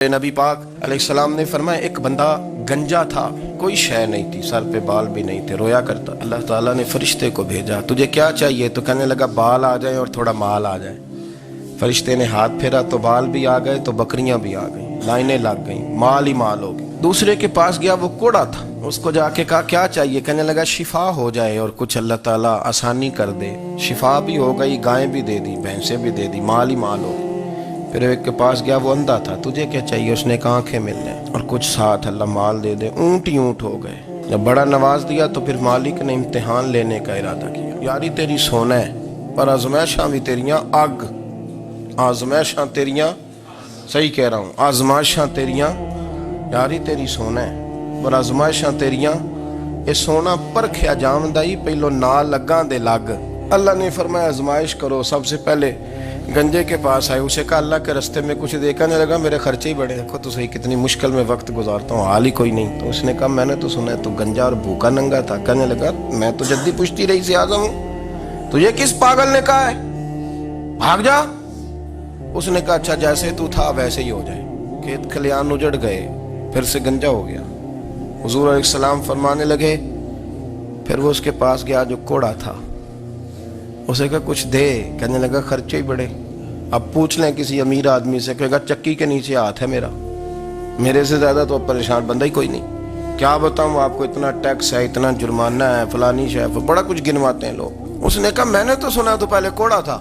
नबी पाक अलैहिस्सलाम ने फरमाया एक बंदा गंजा था, कोई शय नहीं थी, सर पे बाल भी नहीं थे, रोया करता। अल्लाह ताला ने फरिश्ते को भेजा, तुझे क्या चाहिए? तो कहने लगा बाल आ जाए और थोड़ा माल आ जाए। फरिश्ते ने हाथ फेरा तो बाल भी आ गए, तो बकरियां भी आ गई, लाइनें लग गई, माल ही माल हो गई। दूसरे के पास गया, वो कोड़ा था, उसको जाके कहा क्या चाहिए? कहने लगा शिफा हो जाए और कुछ अल्लाह ताला आसानी कर दे। शिफा भी हो गई, गायें भी दे दी, भैंसें भी दे दी, माल ही माल हो गई। फिर एक के पास गया, वो अंधा था, तुझे क्या चाहिए? उसने कहा आंखें मिलने और कुछ साथ अल्लाह माल दे दे। ऊंट ही ऊंट हो गए। जब बड़ा नवाज दिया तो फिर मालिक ने इम्तिहान लेने का इरादा किया। यारी तेरी सोना है पर आजमाइशां भी तेरियां अग, आजमाइशां तेरियां, सही कह रहा हूँ, आजमाइशां तेरियां, यारी तेरी सोना है पर आजमाइशां तेरियां। ये सोना परखिया जामदा ही पहलो ना लगा दे लग। अल्लाह ने फरमाया आजमाइश करो। सबसे पहले गंजे के पास आए, उसे कहा अल्लाह के रास्ते में कुछ दे। कहने लगा मेरे खर्चे ही बड़े, देखो तो सही कितनी मुश्किल में वक्त गुजारता हूँ, हाल ही कोई नहीं। तो उसने कहा मैंने तो सुना है तू गंजा और भूखा नंगा था। कहने लगा मैं तो जद्दी पुश्ती रही से आजम हूँ, तुझे किस पागल ने कहा है भाग जा? उसने कहा अच्छा जैसे तू था वैसे ही हो जाए। खेत खलियान उजड़ गए, फिर से गंजा हो गया। हुजूर अलैहिस्सलाम फरमाने लगे, फिर वो उसके पास गया जो कोड़ा था, उसे कहा कुछ दे। कहने लगा खर्चे ही बड़े। अब पूछ लें किसी अमीर आदमी से, कहेगा चक्की के नीचे हाथ है मेरा, मेरे से ज्यादा तो परेशान बंदा ही कोई नहीं। क्या बताऊं आपको, इतना टैक्स है, इतना जुर्माना है, फलानी शय, बड़ा कुछ गिनवाते हैं लोग। उसने कहा मैंने तो सुना तो पहले कोड़ा था।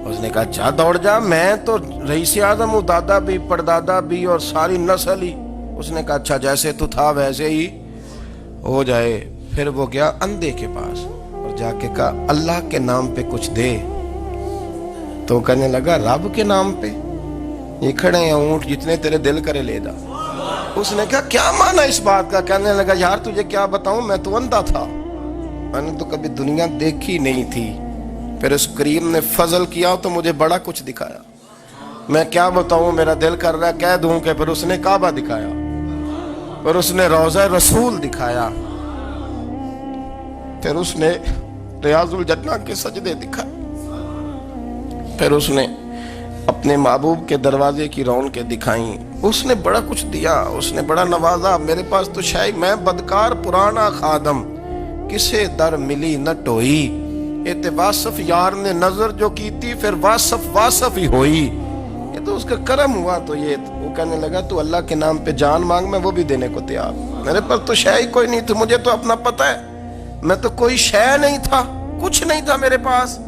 उसने कहा जा दौड़ जा, मैं तो रईस आज़म हूँ, दादा भी परदादा भी और सारी नस्ल ही। उसने कहा अच्छा जैसे तू था वैसे ही हो जाए। फिर वो गया अंधे के पास और जाके कहा अल्लाह के नाम पे कुछ दे। तो कहने लगा रब के नाम पे? ये खड़े हैं ऊंट, जितने तेरे दिल करे ले जा। उसने कहा क्या माना इस बात का? कहने लगा यार तुझे क्या बताऊं, मैं तो अंधा था, मैंने तो कभी दुनिया देखी नहीं थी। फिर उस करीम ने फजल किया तो मुझे बड़ा कुछ दिखाया। मैं क्या बताऊं, मेरा दिल कर रहा है कह दूं कि फिर उसने काबा दिखाया, फिर उसने रोज़ा रसूल दिखाया, फिर उसने रियाजुल जन्नत के सजदे दिखाए, फिर उसने अपने महबूब के दरवाजे की रौनकें दिखाई। उसने बड़ा कुछ दिया, उसने बड़ा नवाजा। मेरे पास तो शायद मैं बदकार पुराना खादम, किसे दर मिली न टोई। ये वासफ यार ने नजर जो की थी, फिर वासफ वासफ ही होई। ये तो उसका करम हुआ। तो ये वो कहने लगा तू अल्लाह के नाम पे जान मांग, मैं वो भी देने को तैयार। मेरे पास तो शय ही कोई नहीं थी, मुझे तो अपना पता है, मैं तो कोई शय नहीं था, कुछ नहीं था मेरे पास।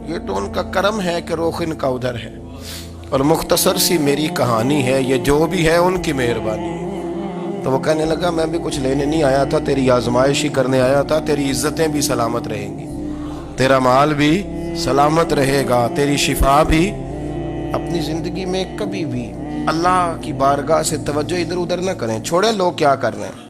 ये तो उनका करम है कि रुख इनका उधर है। और मुख्तसर सी मेरी कहानी है, ये जो भी है उनकी मेहरबानी। तो वो कहने लगा मैं भी कुछ लेने नहीं आया था, तेरी आजमाइश ही करने आया था। तेरी इज्जतें भी सलामत रहेंगी, तेरा माल भी सलामत रहेगा, तेरी शिफा भी। अपनी जिंदगी में कभी भी अल्लाह की बारगाह से तवज्जो इधर उधर ना करें, छोड़े लोग क्या कर रहे हैं।